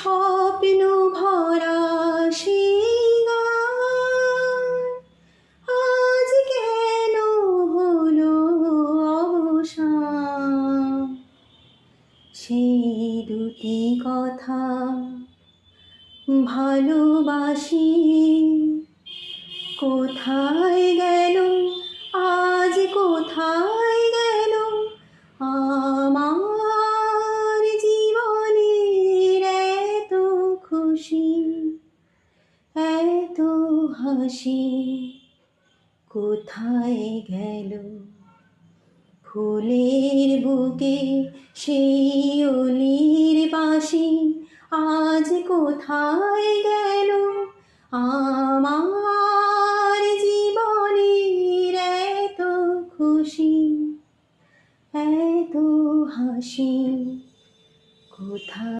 স্বপ্ন ভরা সেই গান আজ কেন হলো অবসান। সেই দুটি কথা ভালোবাসি কোথায় গেল, আজ কোথায় গেল আমার জীবনের এত খুশি, এত হাসি কোথায় গেল। ফুলের বুকে সেই অলির বাঁশি আজ কোথায় গেল আমার জীবনের এত খুশি, এত হাসি কোথায়।